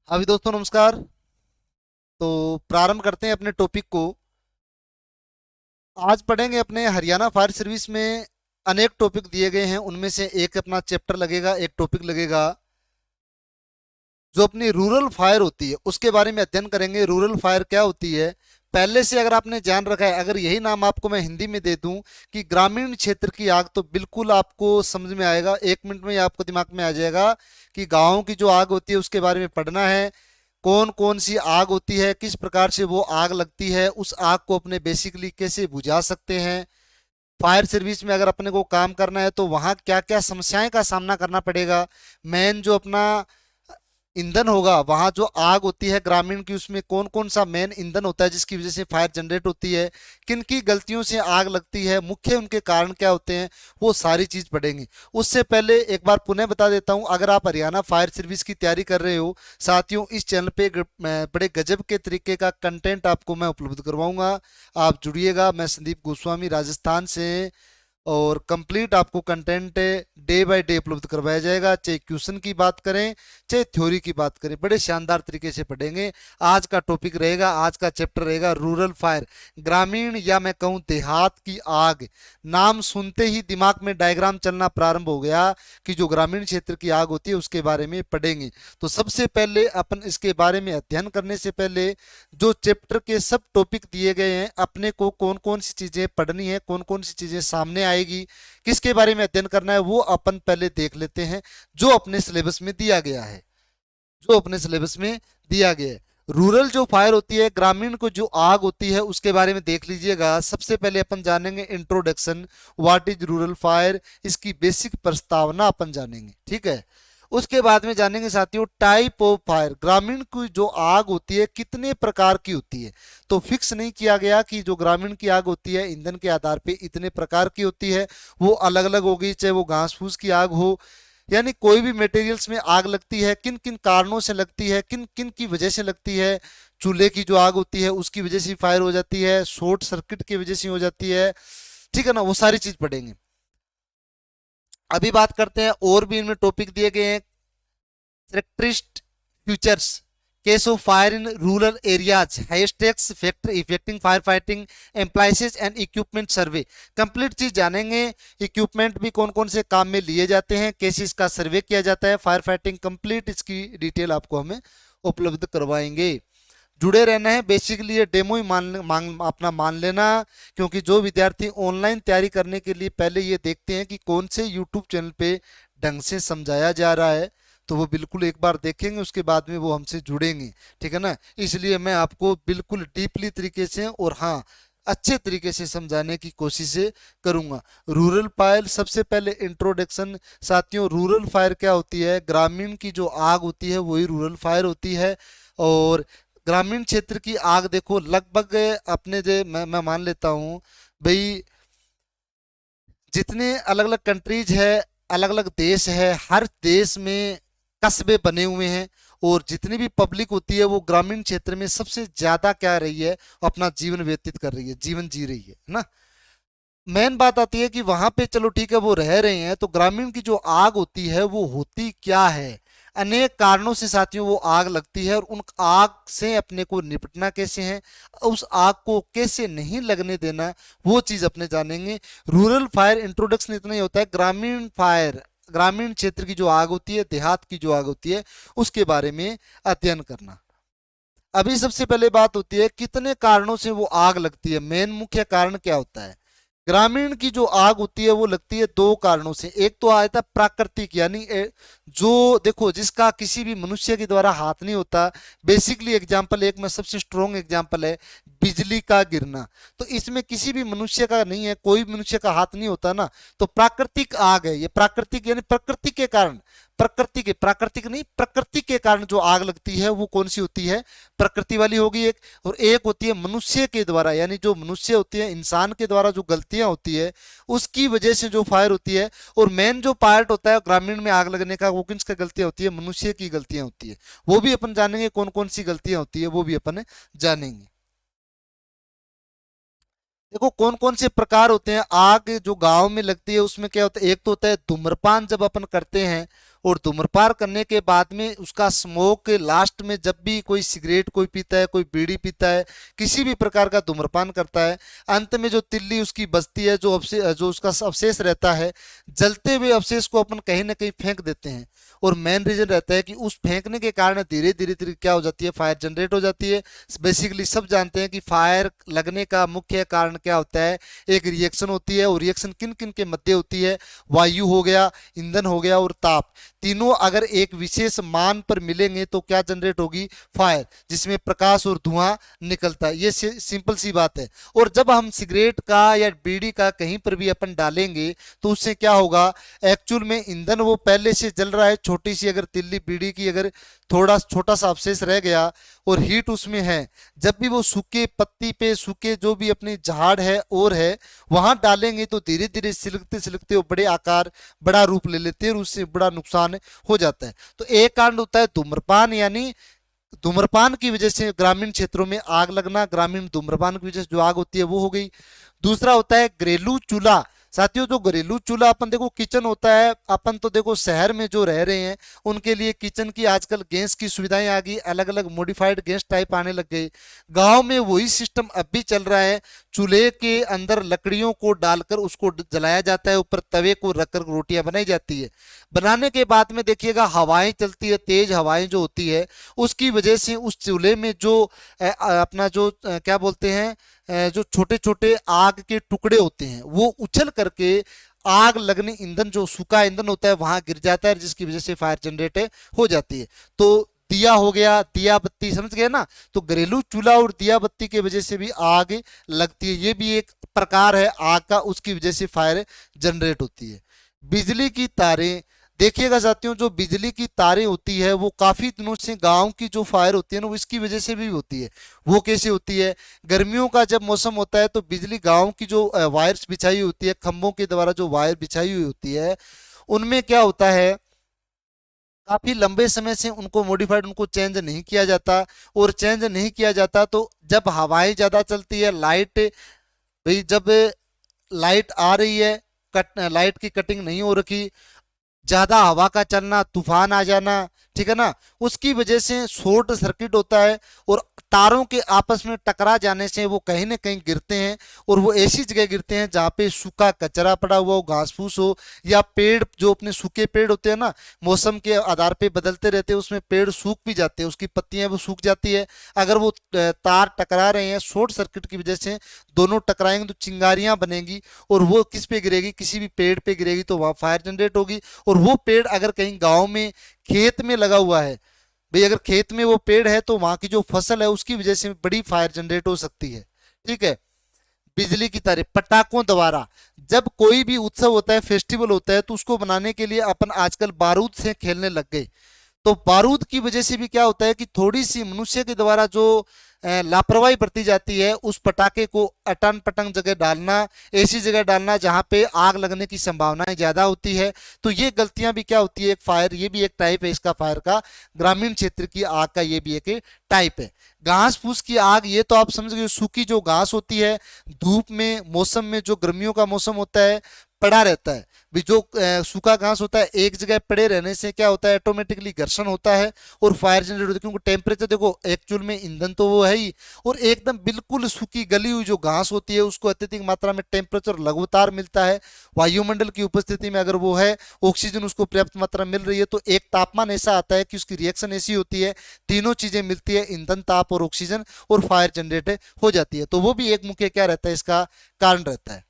हाँ भी दोस्तों नमस्कार। तो प्रारंभ करते हैं अपने टॉपिक को। आज पढ़ेंगे अपने हरियाणा फायर सर्विस में अनेक टॉपिक दिए गए हैं, उनमें से एक अपना चैप्टर लगेगा, एक टॉपिक लगेगा जो अपनी रूरल फायर होती है उसके बारे में अध्ययन करेंगे। रूरल फायर क्या होती है पहले से अगर आपने जान रखा है, अगर यही नाम आपको मैं हिंदी में दे दूं कि ग्रामीण क्षेत्र की आग, तो बिल्कुल आपको समझ में आएगा, 1 मिनट में ही आपको दिमाग में आ जाएगा कि गाँव की जो आग होती है उसके बारे में पढ़ना है। कौन कौन सी आग होती है, किस प्रकार से वो आग लगती है, उस आग को अपने बेसिकली कैसे बुझा सकते हैं। फायर सर्विस में अगर अपने को काम करना है तो वहाँ क्या क्या समस्याएं का सामना करना पड़ेगा। मेन जो अपना ईंधन होगा, वहां जो आग होती है ग्रामीण की, उसमें कौन कौन सा मेन ईंधन होता है जिसकी वजह से फायर जनरेट होती है, किन की गलतियों से आग लगती है, मुख्य उनके कारण क्या होते हैं, वो सारी चीज पढ़ेंगे। उससे पहले एक बार पुनः बता देता हूं, अगर आप हरियाणा फायर सर्विस की तैयारी कर रहे हो साथियों, इस चैनल पे बड़े गजब के तरीके का कंटेंट आपको मैं उपलब्ध करवाऊंगा। आप जुड़िएगा। मैं संदीप गोस्वामी राजस्थान से, और कंप्लीट आपको कंटेंट डे बाय डे उपलब्ध करवाया जाएगा। चाहे क्वेश्चन की बात करें चाहे थ्योरी की बात करें, बड़े शानदार तरीके से पढ़ेंगे। आज का टॉपिक रहेगा, आज का चैप्टर रहेगा रूरल फायर, ग्रामीण या मैं कहूं देहात की आग। नाम सुनते ही दिमाग में डायग्राम चलना प्रारंभ हो गया कि जो ग्रामीण क्षेत्र की आग होती है उसके बारे में पढ़ेंगे। तो सबसे पहले अपन इसके बारे में अध्ययन करने से पहले जो चैप्टर के सब टॉपिक दिए गए हैं, अपने को कौन कौन सी चीजें पढ़नी है, कौन कौन सी चीजें सामने आएगी, किसके बारे में अध्ययन करना है, वो अपन पहले देख लेते हैं जो अपने सिलेबस में दिया गया है। जो अपने सिलेबस में दिया गया है, रूरल जो फायर होती है, ग्रामीण को जो आग होती है उसके बारे में देख लीजिएगा। सबसे पहले अपन जानेंगे introduction, what is rural fire, इसकी बेसिक प्रस्तावना अपन जानेंगे, ठीक है। उसके बाद में जानेंगे साथियों टाइप ऑफ फायर, ग्रामीण की जो आग होती है कितने प्रकार की होती है। तो फिक्स नहीं किया गया कि जो ग्रामीण की आग होती है ईंधन के आधार पे इतने प्रकार की होती है, वो अलग अलग होगी, चाहे वो घास फूस की आग हो, यानी कोई भी मटेरियल्स में आग लगती है, किन किन कारणों से लगती है, किन किन की वजह से लगती है। चूल्हे की जो आग होती है उसकी वजह से फायर हो जाती है, शॉर्ट सर्किट की वजह से हो जाती है, ठीक है ना, वो सारी चीज पढ़ेंगे। अभी बात करते हैं, और भी इनमें टॉपिक दिए गए हैं। characteristic features case of fire in rural areas, high stakes factor affecting firefighting, appliances and equipment survey, complete चीज जानेंगे। इक्विपमेंट भी कौन कौन से काम में लिए जाते हैं, कैसे इसका सर्वे किया जाता है, फायर फाइटिंग कंप्लीट इसकी डिटेल आपको हमें उपलब्ध करवाएंगे। जुड़े रहना है, बेसिकली ये डेमो ही अपना मान लेना, क्योंकि जो विद्यार्थी ऑनलाइन तैयारी करने के लिए पहले ये देखते हैं कि कौन से यूट्यूब चैनल पे ढंग से समझाया जा रहा है, तो वो बिल्कुल एक बार देखेंगे, उसके बाद में वो हमसे जुड़ेंगे, ठीक है ना। इसलिए मैं आपको बिल्कुल डीपली तरीके से और हाँ अच्छे तरीके से समझाने की कोशिश करूंगा। रूरल फायर, सबसे पहले इंट्रोडक्शन साथियों, रूरल फायर क्या होती है, ग्रामीण की जो आग होती है वही रूरल फायर होती है। और ग्रामीण क्षेत्र की आग देखो लगभग अपने जो मैं मान लेता हूँ भाई, जितने अलग अलग कंट्रीज है, अलग अलग देश है, हर देश में कस्बे बने हुए हैं, और जितनी भी पब्लिक होती है वो ग्रामीण क्षेत्र में सबसे ज्यादा क्या रही है, अपना जीवन व्यतीत कर रही है, जीवन जी रही है ना। मेन बात आती है कि वहां पे चलो ठीक है वो रह रहे हैं, तो ग्रामीण की जो आग होती है वो होती क्या है। अनेक कारणों से साथियों वो आग लगती है, और उन आग से अपने को निपटना कैसे है, उस आग को कैसे नहीं लगने देना, वो चीज अपने जानेंगे। रूरल फायर इंट्रोडक्शन इतना ही होता है। ग्रामीण फायर, ग्रामीण क्षेत्र की जो आग होती है, देहात की जो आग होती है, उसके बारे में अध्ययन करना। अभी सबसे पहले बात होती है कितने कारणों से वो आग लगती है, मेन मुख्य कारण क्या होता है। ग्रामीण की जो आग होती है वो लगती है दो कारणों से। एक तो आता है प्राकृतिक, यानी जो देखो जिसका किसी भी मनुष्य के द्वारा हाथ नहीं होता। बेसिकली एग्जांपल, एक में सबसे स्ट्रॉन्ग एग्जांपल है बिजली का गिरना। तो इसमें किसी भी मनुष्य का नहीं है, कोई मनुष्य का हाथ नहीं होता ना, तो प्राकृतिक आग है ये। प्राकृतिक यानी प्रकृति के कारण, प्रकृति के, प्राकृतिक नहीं, प्रकृति के कारण जो आग लगती है वो कौन सी होती है, प्रकृति वाली होगी एक। और एक होती है मनुष्य के द्वारा, यानी जो मनुष्य होती है, इंसान के द्वारा जो गलतियां होती है उसकी वजह से जो फायर होती है। और मेन जो पार्ट होता है ग्रामीण में आग लगने का, वो किसकी गलतियां होती है, मनुष्य की गलतियां होती है। वो भी अपन जानेंगे कौन कौन सी गलतियां होती है, वो भी अपन जानेंगे। देखो कौन कौन से प्रकार होते हैं आग जो गांव में लगती है, उसमें क्या होता है, एक तो होता है धूम्रपान जब अपन करते हैं, और धूम्रपान करने के बाद में उसका स्मोक लास्ट में जब भी कोई सिगरेट कोई पीता है, कोई बीड़ी पीता है, किसी भी प्रकार का धूम्रपान करता है, अंत में जो तिल्ली उसकी बचती है, जो उसका अवशेष रहता है, जलते हुए अवशेष को अपन कहीं ना कहीं फेंक देते हैं। और मेन रीजन रहता है कि उस फेंकने के कारण धीरे धीरे धीरे क्या हो जाती है, फायर जनरेट हो जाती है। बेसिकली सब जानते हैं कि फायर लगने का मुख्य कारण क्या होता है, एक रिएक्शन होती है। और रिएक्शन किन किन के मध्य होती है, वायु हो गया, ईंधन हो गया और ताप, तीनों अगर एक विशेष मान पर मिलेंगे तो क्या जनरेट होगी, फायर, जिसमें प्रकाश और धुआं निकलता है। ये सिंपल सी बात है। और जब हम सिगरेट का या बीड़ी का कहीं पर भी अपन डालेंगे तो उससे क्या होगा, एक्चुअल में ईंधन वो पहले से जल रहा है, छोटी सी अगर तिल्ली बीड़ी की अगर थोड़ा छोटा सा अवशेष रह गया और हीट उसमें है, जब भी वो सूखे पत्ती पे, सूखे जो भी अपनी झाड़ है और है वहां डालेंगे तो धीरे धीरे सिलकते सिलकते वो बड़े आकार बड़ा रूप ले लेते हैं और उससे बड़ा नुकसान हो जाता है। तो एक कांड होता है धूम्रपान, यानी धूम्रपान की वजह से ग्रामीण क्षेत्रों में आग लगना, ग्रामीण धूम्रपान की वजह से जो आग होती है वो हो गई। दूसरा होता है घरेलू चूल्हा। साथियों जो घरेलू चूल्हा, अपन देखो किचन होता है, अपन तो देखो शहर में जो रह रहे हैं उनके लिए किचन की आजकल गैस की सुविधाएं आ गई, अलग अलग मॉडिफाइड गैस टाइप आने लग गए। गांव में वही सिस्टम अब भी चल रहा है, चूल्हे के अंदर लकड़ियों को डालकर उसको जलाया जाता है, ऊपर तवे को रखकर रोटियां बनाई जाती है। बनाने के बाद में देखिएगा हवाएं चलती है, तेज हवाएं जो होती है उसकी वजह से उस चूल्हे में जो अपना जो क्या बोलते हैं, जो छोटे छोटे आग के टुकड़े होते हैं वो उछल करके आग लगने, ईंधन जो सूखा ईंधन होता है वहां गिर जाता है, जिसकी वजह से फायर जनरेट हो जाती है। तो दिया हो गया, दिया बत्ती, समझ गए ना। तो घरेलू चूल्हा और दिया बत्ती की वजह से भी आग लगती है, ये भी एक प्रकार है आग का, उसकी वजह से फायर जनरेट होती है। बिजली की तारें, देखिएगा साथियों जो बिजली की तारें होती है वो काफी दिनों से गांव की जो फायर होती है ना वो इसकी वजह से भी होती है। वो कैसे होती है, गर्मियों का जब मौसम होता है तो बिजली गांव की जो वायर्स बिछाई हुई होती है, खंभों के द्वारा जो वायर बिछाई हुई होती है, उनमें क्या होता है, काफी लंबे समय से उनको मॉडिफाइड, उनको चेंज नहीं किया जाता। और चेंज नहीं किया जाता तो जब हवाएं ज्यादा चलती है, लाइट, भाई जब लाइट आ रही है, लाइट की कटिंग नहीं हो रखी, ज्यादा हवा का चलना, तूफान आ जाना, ठीक है ना, उसकी वजह से शॉर्ट सर्किट होता है और तारों के आपस में टकरा जाने से वो कहीं ना कहीं गिरते हैं। और वो ऐसी जगह गिरते हैं जहाँ पे सूखा कचरा पड़ा हुआ हो, घास फूस हो, या पेड़ जो अपने सूखे पेड़ होते हैं ना, मौसम के आधार पे बदलते रहते हैं, उसमें पेड़ सूख भी जाते हैं, उसकी पत्तियां वो सूख जाती है। अगर वो तार टकरा रहे हैं शॉर्ट सर्किट की वजह से, दोनों टकराएंगे तो चिंगारियां बनेगी और वो किस पे गिरेगी, किसी भी पेड़ पे गिरेगी तो वहां फायर जनरेट होगी। और वो पेड़ अगर कहीं गांव में खेत में लगा हुआ है, भाई अगर खेत में वो पेड़ है तो वहां की जो फसल है उसकी वजह से बड़ी फायर जनरेट हो सकती है। ठीक है। बिजली की तारें, पटाखों द्वारा, जब कोई भी उत्सव होता है, फेस्टिवल होता है, तो उसको बनाने के लिए अपन आजकल बारूद से खेलने लग गए। तो बारूद की वजह से भी क्या होता है कि थोड़ी सी मनुष्य के द्वारा जो लापरवाही बरती जाती है, उस पटाखे को अटन पटंग जगह डालना, ऐसी जगह डालना जहां पे आग लगने की संभावनाएं ज्यादा होती है, तो ये गलतियां भी क्या होती है, एक फायर, ये भी एक टाइप है इसका फायर का, ग्रामीण क्षेत्र की आग का ये भी एक टाइप है। घास फूस की आग, ये तो आप समझ गए, सूखी जो घास होती है, धूप में, मौसम में, जो गर्मियों का मौसम होता है, पड़ा रहता है, भी जो सूखा घास होता है एक जगह पड़े रहने से क्या होता है, ऑटोमेटिकली घर्षण होता है और फायर जनरेट होती है। क्योंकि टेम्परेचर देखो, एक्चुअल में ईंधन तो वो है ही, और एकदम बिल्कुल सूखी गली हुई जो घास होती है उसको अत्यधिक मात्रा में टेम्परेचर लगातार मिलता है, वायुमंडल की उपस्थिति में अगर वो है, ऑक्सीजन उसको पर्याप्त मात्रा मिल रही है, तो एक तापमान ऐसा आता है कि उसकी रिएक्शन ऐसी होती है, तीनों चीजें मिलती है, ईंधन, ताप और ऑक्सीजन, और फायर जनरेट हो जाती है। तो वो भी एक मुख्य क्या रहता है, इसका कारण रहता है।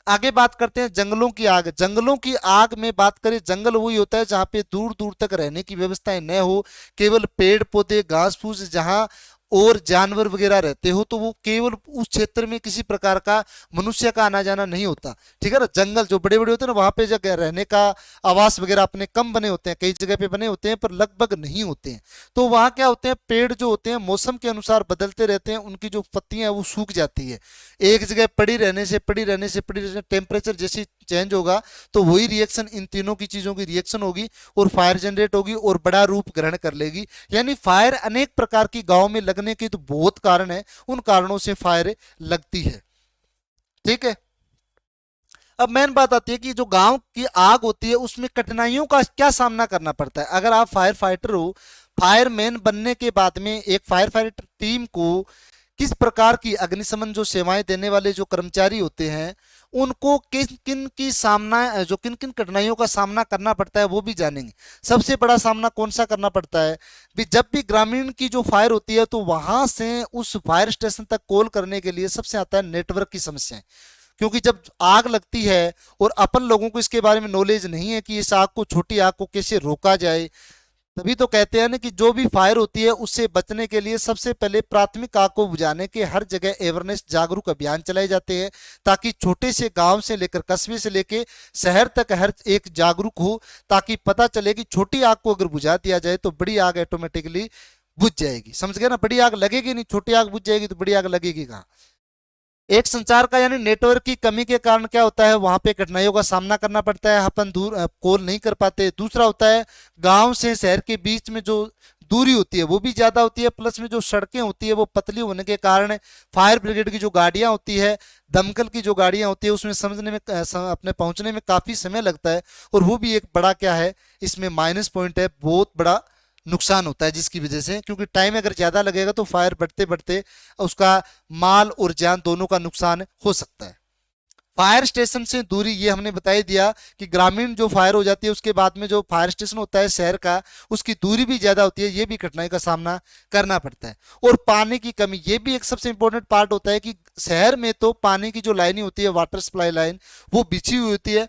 आगे बात करते हैं जंगलों की आग। जंगलों की आग में बात करें, जंगल वही होता है जहां पे दूर दूर तक रहने की व्यवस्थाएं न हो, केवल पेड़ पौधे, घास फूस, जहां और जानवर वगैरह रहते हो, तो वो केवल उस क्षेत्र में किसी प्रकार का मनुष्य का आना जाना नहीं होता। ठीक है ना। जंगल जो बड़े बड़े होते हैं ना, वहां पे जगह रहने का आवास वगैरह अपने कम बने होते हैं, कई जगह पे बने होते हैं पर लगभग नहीं होते हैं। तो वहां क्या होते हैं, पेड़ जो होते हैं मौसम के अनुसार बदलते रहते हैं, उनकी जो पत्तियां हैं वो सूख जाती है। एक जगह पड़ी रहने से टेम्परेचर जैसे चेंज होगा तो वही रिएक्शन, इन तीनों की चीजों की रिएक्शन होगी और फायर जनरेट होगी और बड़ा रूप ग्रहण कर लेगी। यानी फायर अनेक प्रकार की गांव में लगने के तो बहुत कारण है, उन कारणों से फायर लगती है। ठीक है। अब मेन बात आती है कि जो गांव की आग होती है उसमें कठिनाइयों का क्या सामना करना पड़ता है। अगर आप फायर फाइटर हो, फायरमैन बनने के बाद में एक फायर फाइटर टीम को किस प्रकार की अग्निशमन जो सेवाएं देने वाले जो कर्मचारी होते हैं उनको किन किन की सामना जो किन किन कठिनाइयों का सामना करना पड़ता है वो भी जानेंगे। सबसे बड़ा सामना कौन सा करना पड़ता है भी, जब भी ग्रामीण की जो फायर होती है तो वहां से उस फायर स्टेशन तक कॉल करने के लिए सबसे आता है नेटवर्क की समस्याएं। क्योंकि जब आग लगती है और अपन लोगों को इसके बारे में नॉलेज नहीं है कि इस आग को, छोटी आग को कैसे रोका जाए, तभी तो कहते हैं ना कि जो भी फायर होती है उससे बचने के लिए सबसे पहले प्राथमिक आग को बुझाने के हर जगह अवेयरनेस जागरूक अभियान चलाए जाते हैं, ताकि छोटे से गांव से लेकर कस्बे से लेकर शहर तक हर एक जागरूक हो, ताकि पता चले कि छोटी आग को अगर बुझा दिया जाए तो बड़ी आग ऑटोमेटिकली बुझ जाएगी। समझ गए ना, बड़ी आग लगेगी नहीं, छोटी आग बुझ जाएगी तो बड़ी आग लगेगी कहाँ। एक संचार का यानी नेटवर्क की कमी के कारण क्या होता है, वहां पे कठिनाइयों का सामना करना पड़ता है, अपन दूर कॉल नहीं कर पाते। दूसरा होता है गांव से शहर के बीच में जो दूरी होती है वो भी ज्यादा होती है, प्लस में जो सड़कें होती है वो पतली होने के कारण फायर ब्रिगेड की जो गाड़ियां होती है, दमकल की जो गाड़ियां होती है उसमें समझने में अपने पहुंचने में काफी समय लगता है, और वो भी एक बड़ा क्या है इसमें माइनस पॉइंट है, बहुत बड़ा नुकसान होता है जिसकी वजह से, क्योंकि टाइम अगर ज्यादा लगेगा तो फायर बढ़ते बढ़ते उसका माल और जान दोनों का नुकसान हो सकता है। फायर स्टेशन से दूरी ये हमने बता ही दिया कि ग्रामीण जो फायर हो जाती है उसके बाद में जो फायर स्टेशन होता है शहर का, उसकी दूरी भी ज्यादा होती है, ये भी कठिनाई का सामना करना पड़ता है। और पानी की कमी, ये भी एक सबसे इंपॉर्टेंट पार्ट होता है कि शहर में तो पानी की जो लाइनें होती है, वाटर सप्लाई लाइन, वो बिछी हुई होती है।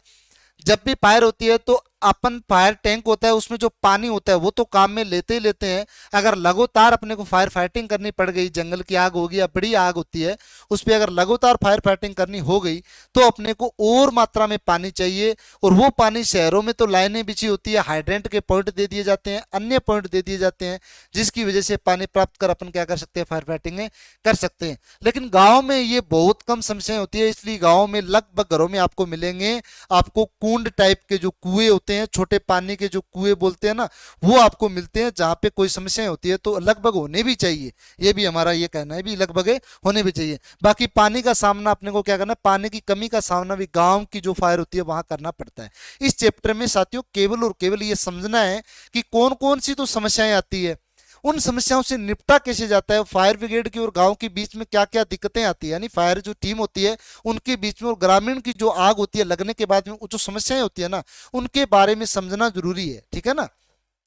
जब भी फायर होती है तो अपन फायर टैंक होता है उसमें जो पानी होता है वो तो काम में लेते ही लेते हैं। अगर लगातार अपने को फायर फाइटिंग करनी पड़ गई, जंगल की आग होगी या बड़ी आग होती है उस पर अगर लगातार फायर फाइटिंग करनी हो गई तो अपने को और मात्रा में पानी चाहिए। और वो पानी शहरों में तो लाइनें बिछी होती है, हाइड्रेंट के पॉइंट दे दिए जाते हैं, अन्य पॉइंट दे दिए जाते हैं, जिसकी वजह से पानी प्राप्त कर अपन क्या कर सकते हैं, फायर फाइटिंग कर सकते हैं। लेकिन गाँव में ये बहुत कम समस्याएं होती है, इसलिए गाँव में लगभग घरों में आपको मिलेंगे, आपको कुंड टाइप के जो कुएं होते हैं, छोटे पानी के जो कुएं बोलते हैं ना, वो आपको मिलते हैं जहां पे कोई समस्या होती है। तो लगभग होने भी चाहिए, ये भी हमारा ये कहना है भी लगभग होने भी चाहिए। बाकी पानी का सामना अपने को क्या करना है, पानी की कमी का सामना भी गांव की जो फायर होती है वहां करना पड़ता है। इस चैप्टर में साथियों केवल और केवल ये समझना है कि कौन कौन सी तो समस्याएं आती है, उन समस्याओं से निपटा कैसे जाता है, फायर ब्रिगेड की और गांव के बीच में क्या क्या दिक्कतें आती है, यानी फायर जो टीम होती है उनके बीच में और ग्रामीण की जो आग होती है लगने के बाद में जो समस्याएं होती है ना, उनके बारे में समझना जरूरी है। ठीक है ना,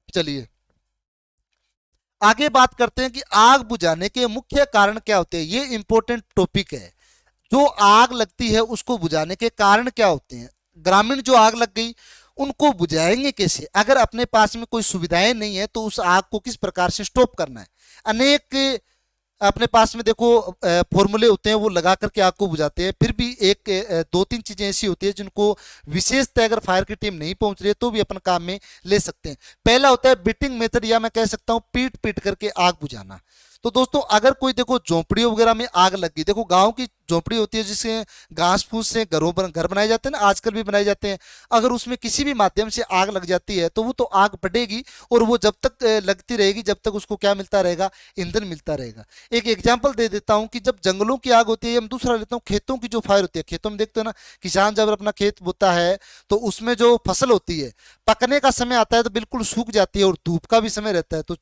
चलिए आगे बात करते हैं कि आग बुझाने के मुख्य कारण क्या होते हैं। ये इंपॉर्टेंट टॉपिक है, जो आग लगती है उसको बुझाने के कारण क्या होते हैं। ग्रामीण जो आग लग गई उनको बुझाएंगे कैसे, अगर अपने पास में कोई सुविधाएं नहीं है तो उस आग को किस प्रकार से स्टॉप करना है। अनेक अपने पास में देखो फॉर्मूले होते हैं, वो लगा करके आग को बुझाते हैं। फिर भी एक दो तीन चीजें ऐसी होती है जिनको विशेषतः अगर फायर की टीम नहीं पहुंच रही है तो भी अपन काम में ले सकते हैं। पहला होता है बीटिंग मेथड, या मैं कह सकता हूं पीट पीट करके आग बुझाना। तो दोस्तों अगर कोई देखो झोंपड़ियों वगैरह में आग लग गई, देखो गांव की झोंपड़ी होती है जिससे घास फूस से घर बनाए जाते हैं ना, आजकल भी बनाए जाते हैं, अगर उसमें किसी भी माध्यम से आग लग जाती है तो वो तो आग बढ़ेगी और वो जब तक लगती रहेगी जब तक उसको क्या मिलता रहेगा, ईंधन मिलता रहेगा। एक एग्जाम्पल दे देता हूं कि जब जंगलों की आग होती है, हम दूसरा लेता हूँ खेतों की जो फायर होती है। खेतों में देखते हो ना, किसान जब अपना खेत बोता है तो उसमें जो फसल होती है पकने का समय आता है तो बिल्कुल सूख जाती है, और धूप का भी समय रहता है तो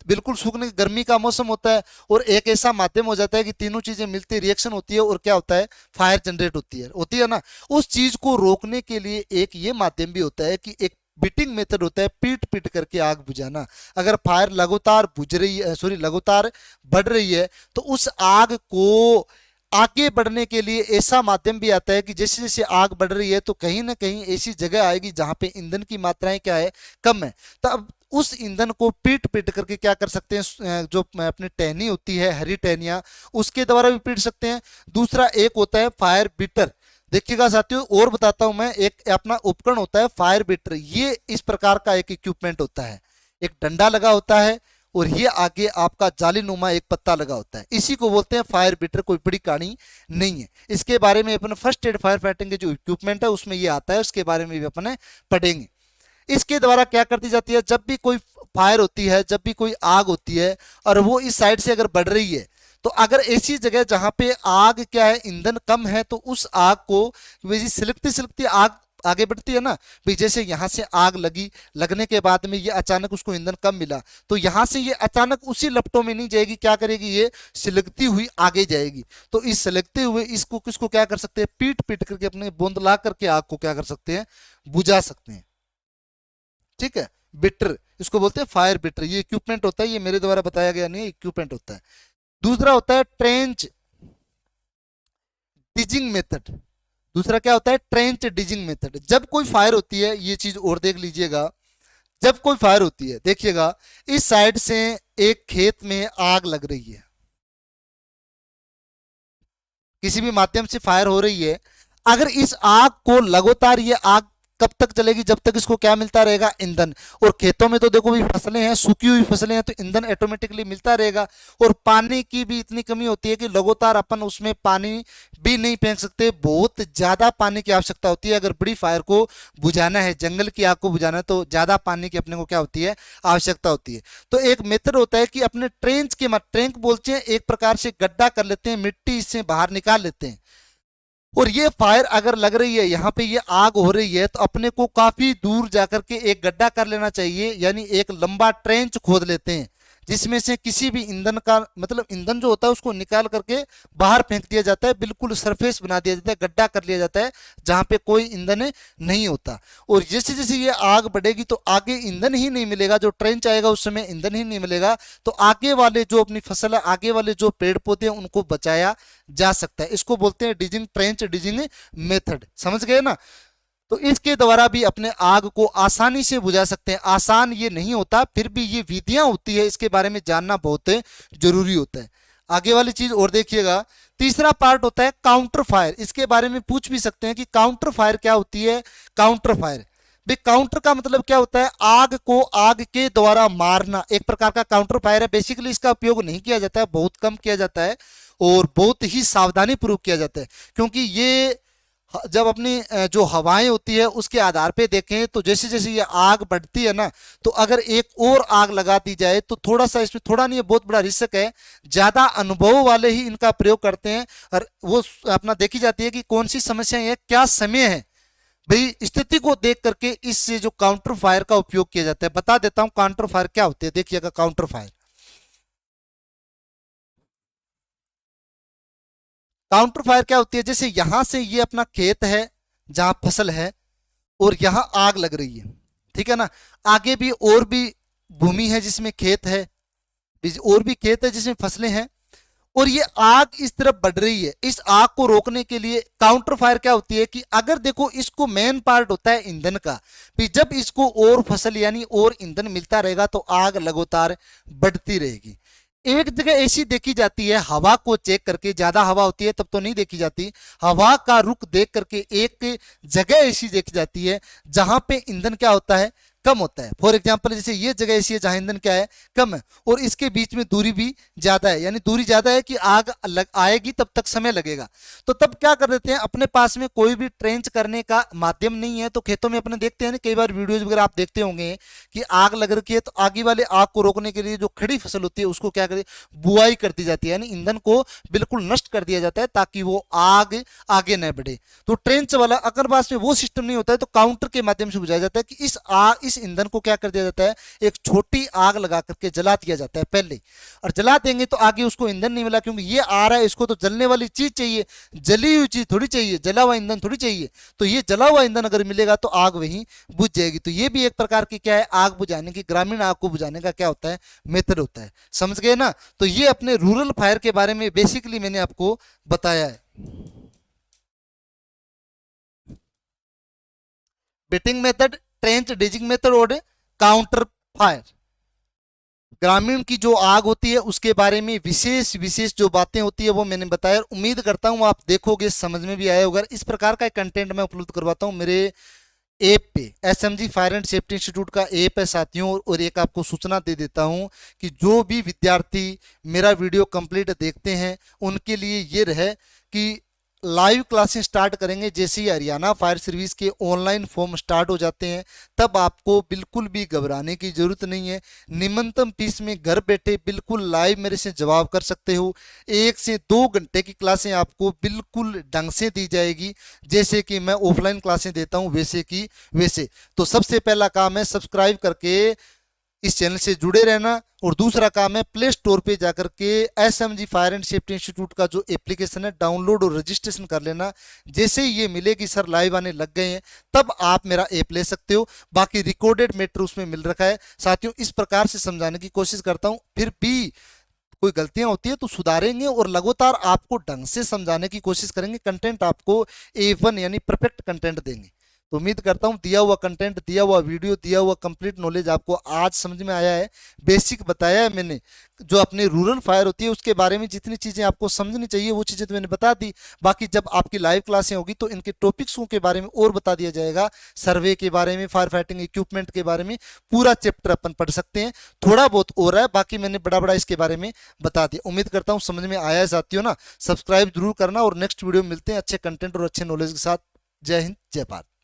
बिल्कुल सूखने, गर्मी का मौसम होता है, और एक ऐसा माध्यम हो जाता है कि तीनों चीजें मिलती रिएक्शन होती है और क्या होता है, फायर जनरेट होती है ना। उस चीज को रोकने के लिए एक ये माध्यम भी होता है कि एक बीटिंग मेथड होता है, पीट पीट करके आग बुझाना। अगर फायर लगातार बुझ रही है, सॉरी लगातार बढ़ रही है, तो उस आग को आगे बढ़ने के लिए ऐसा माध्यम भी आता है कि जैसे जैसे आग बढ़ रही है तो कहीं ना कहीं ऐसी जगह आएगी जहां पे ईंधन की मात्राएं क्या है, कम है। तब उस ईंधन को पीट पीट करके क्या कर सकते हैं, जो अपनी टहनी होती है, हरी टहनियां, उसके द्वारा भी पीट सकते हैं। दूसरा एक होता है फायर बीटर। देखिएगा साथियों, और बताता हूं मैं, एक अपना उपकरण होता है फायर बीटर। ये इस प्रकार का एक इक्विपमेंट होता है, एक डंडा लगा होता है और ये आगे आपका जालीनुमा एक पत्ता लगा होता है, इसी को बोलते हैं फायर बीटर। कोई बड़ी कहानी नहीं है, इसके बारे में अपन फर्स्ट एड फायर फाइटिंग के जो इक्विपमेंट है उसमें ये आता है, उसके बारे में भी अपन पढ़ेंगे। इसके द्वारा क्या कर दी जाती है, जब भी कोई फायर होती है, जब भी कोई आग होती है और वो इस साइड से अगर बढ़ रही है तो अगर ऐसी जगह जहां पे आग क्या है, ईंधन कम है, तो उस आग को वैसे सिलकती सिलकती आग आगे बढ़ती है ना भाई, जैसे यहां से आग लगी, लगने के बाद में ये अचानक उसको ईंधन कम मिला, तो यहां से ये अचानक उसी लपटों में नहीं जाएगी, क्या करेगी, ये सिलकती हुई आगे जाएगी। तो इस सिलकते हुए इसको किसको क्या कर सकते हैं, पीट पीट करके अपने बूंद ला करके आग को क्या कर सकते हैं, बुझा सकते हैं। ठीक है, बिटर इसको बोलते हैं, फायर बिटर। ये इक्विपमेंट होता है, ये मेरे द्वारा बताया गया नहीं है, इक्विपमेंट होता है। दूसरा होता है ट्रेंच डिजिंग मेथड। दूसरा क्या होता है, ट्रेंच डिजिंग मेथड। जब कोई फायर होती है, ये चीज और देख लीजिएगा, जब कोई फायर होती है, देखिएगा इस साइड से एक खेत में आग लग रही है, किसी भी माध्यम से फायर हो रही है, अगर इस आग को लगातार, ये आग कब तक चलेगी, जब तक इसको क्या मिलता रहेगा, ईंधन। और खेतों में तो देखो भी फसलें हैं, सूखी हुई फसलें हैं, तो ईंधन ऑटोमेटिकली मिलता रहेगा। और पानी की भी इतनी कमी होती है कि लगातार अपन उसमें पानी भी नहीं फेंक सकते, बहुत ज्यादा पानी की आवश्यकता होती है। अगर बड़ी फायर को बुझाना है, जंगल की आग को बुझाना है, तो ज्यादा पानी की अपने को क्या होती है, आवश्यकता होती है। तो एक मेथड होता है कि अपने ट्रेंच के ट्रेंक बोलते हैं, एक प्रकार से गड्ढा कर लेते हैं, मिट्टी इससे बाहर निकाल लेते हैं। और ये फायर अगर लग रही है, यहाँ पे ये आग हो रही है, तो अपने को काफी दूर जाकर के एक गड्ढा कर लेना चाहिए, यानी एक लंबा ट्रेंच खोद लेते हैं, जिसमें से किसी भी ईंधन का मतलब ईंधन जो होता है उसको निकाल करके बाहर फेंक दिया जाता है, बिल्कुल सरफेस बना दिया जाता है, गड्ढा कर लिया जाता है जहां पे कोई ईंधन नहीं होता। और जैसे जैसे ये आग बढ़ेगी तो आगे ईंधन ही नहीं मिलेगा, जो ट्रेंच आएगा उस समय ईंधन ही नहीं मिलेगा, तो आगे वाले जो अपनी फसल है, आगे वाले जो पेड़ पौधे हैं, उनको बचाया जा सकता है। इसको बोलते हैं डिजिंग, ट्रेंच डिजिंग मेथड। समझ गए ना। तो इसके द्वारा भी अपने आग को आसानी से बुझा सकते हैं। आसान ये नहीं होता, फिर भी ये विधियां होती है, इसके बारे में जानना बहुत जरूरी होता है। आगे वाली चीज और देखिएगा, तीसरा पार्ट होता है काउंटर फायर। इसके बारे में पूछ भी सकते हैं कि काउंटर फायर क्या होती है। काउंटर फायर भाई, काउंटर का मतलब क्या होता है, आग को आग के द्वारा मारना, एक प्रकार का काउंटर फायर है। बेसिकली इसका उपयोग नहीं किया जाता है, बहुत कम किया जाता है और बहुत ही सावधानी पूर्वक किया जाता है, क्योंकि ये जब अपनी जो हवाएं होती है उसके आधार पे देखें, तो जैसे जैसे ये आग बढ़ती है ना, तो अगर एक और आग लगा दी जाए तो थोड़ा सा इसमें, थोड़ा नहीं है, बहुत बड़ा रिस्क है। ज्यादा अनुभव वाले ही इनका प्रयोग करते हैं, और वो अपना देखी जाती है कि कौन सी समस्या है, क्या समय है भाई, स्थिति को देख करके इससे जो काउंटर फायर का उपयोग किया जाता है। बता देता हूं काउंटर फायर क्या होते हैं, देखिएगा काउंटर फायर। काउंटर फायर क्या होती है, जैसे यहां से ये अपना खेत है जहां फसल है, और यहां आग लग रही है, ठीक है ना। आगे भी और भी भूमि है जिसमें खेत है, और भी खेत है जिसमें फसलें हैं, और ये आग इस तरफ बढ़ रही है। इस आग को रोकने के लिए काउंटर फायर क्या होती है कि अगर देखो, इसको मेन पार्ट होता है ईंधन का, भी जब इसको और फसल यानी और ईंधन मिलता रहेगा तो आग लगातार बढ़ती रहेगी। एक जगह ऐसी देखी जाती है, हवा को चेक करके, ज्यादा हवा होती है तब तो नहीं देखी जाती, हवा का रुख देख करके एक जगह ऐसी देखी जाती है जहां पे ईंधन क्या होता है, कम होता है। फॉर एग्जांपल जैसे ये जगह ऐसी है जहां ईंधन क्या है, कम है, और इसके बीच में दूरी भी ज्यादा है, यानी दूरी ज्यादा है कि आग आएगी तब तक समय लगेगा। तो तब क्या कर देते हैं, अपने पास में कोई भी ट्रेंच करने का माध्यम नहीं है, तो खेतों में अपने देखते हैं ना, कई बार वीडियोज वगैरह आप देखते होंगे कि आग लग रखी है, तो आगे वाले आग को रोकने के लिए जो खड़ी फसल होती है उसको क्या करती है, बुआई कर दी जाती है, यानी ईंधन को बिल्कुल नष्ट कर दिया जाता है ताकि वो आग आगे न बढ़े। तो ट्रेंच वाला अगर पास में वो सिस्टम नहीं होता है, तो काउंटर के माध्यम से बुझाया जाता है कि इस ईंधन को क्या कर दिया जाता है, एक छोटी आग लगा करके जला दिया जाता है पहले, और जला देंगे तो आगे उसको ईंधन नहीं मिला, क्योंकि ये आ रहा है, इसको तो जलने वाली चीज चाहिए, जली हुई चीज थोड़ी चाहिए, जला हुआ ईंधन थोड़ी चाहिए। तो ये जला हुआ ईंधन अगर मिलेगा तो आग वहीं बुझ जाएगी। तो ये भी एक प्रकार की क्या है, आग बुझाने की, ग्रामीण आग को बुझाने का क्या होता है, मेथड होता है। समझ गए ना। तो ये अपने रूरल फायर के बारे में बेसिकली मैंने आपको बताया है। बेटिंग मेथड, ट्रेंच डिजिंग मेथड और काउंटर फायर। ग्रामीण की जो आग होती है उसके बारे में विशेष विशेष जो बातें होती है वो मैंने बताया। उम्मीद करता हूं आप देखोगे, समझ में भी आया होगा। इस प्रकार का कंटेंट मैं उपलब्ध करवाता हूं मेरे ऐप पे, SMG fire and safety institute का ऐप है साथियों। और एक आपको सूचना दे देता हूं कि जो भी विद्यार्थी मेरा वीडियो कंप्लीट देखते हैं उनके लिए ये रहे कि लाइव क्लासेस स्टार्ट करेंगे, जैसे ही हरियाणा फायर सर्विस के ऑनलाइन फॉर्म स्टार्ट हो जाते हैं तब आपको बिल्कुल भी घबराने की जरूरत नहीं है। निम्नतम फीस में घर बैठे बिल्कुल लाइव मेरे से जवाब कर सकते हो। 1 से 2 घंटे की क्लासें आपको बिल्कुल ढंग से दी जाएगी, जैसे कि मैं ऑफलाइन क्लासें देता हूं वैसे की वैसे। तो सबसे पहला काम है सब्सक्राइब करके इस चैनल से जुड़े रहना, और दूसरा काम है प्ले स्टोर पे जाकर के SMG fire and safety institute का जो एप्लीकेशन है डाउनलोड और रजिस्ट्रेशन कर लेना। जैसे ही ये मिले कि सर लाइव आने लग गए हैं तब आप मेरा ऐप ले सकते हो। बाकी रिकॉर्डेड मैटर उसमें मिल रखा है। साथियों, इस प्रकार से समझाने की कोशिश करता हूं, फिर भी कोई गलतियां होती है तो सुधारेंगे और लगातार आपको ढंग से समझाने की कोशिश करेंगे। कंटेंट आपको A1 यानी परफेक्ट कंटेंट देंगे। तो उम्मीद करता हूं दिया हुआ कंटेंट, दिया हुआ वीडियो, दिया हुआ कंप्लीट नॉलेज आपको आज समझ में आया है। बेसिक बताया है मैंने, जो अपनी रूरल फायर होती है उसके बारे में जितनी चीजें आपको समझनी चाहिए वो चीजें तो मैंने बता दी। बाकी जब आपकी लाइव क्लासें होगी तो इनके टॉपिक्सों के बारे में और बता दिया जाएगा, सर्वे के बारे में, फायर फाइटिंग इक्विपमेंट के बारे में पूरा चैप्टर अपन पढ़ सकते हैं। थोड़ा बहुत और है, बाकी मैंने बड़ा बड़ा इसके बारे में बता दिया। उम्मीद करता हूँ समझ में आया है साथियों ना। सब्सक्राइब जरूर करना और नेक्स्ट वीडियो में मिलते हैं अच्छे कंटेंट और अच्छे नॉलेज के साथ। जय हिंद, जय भारत।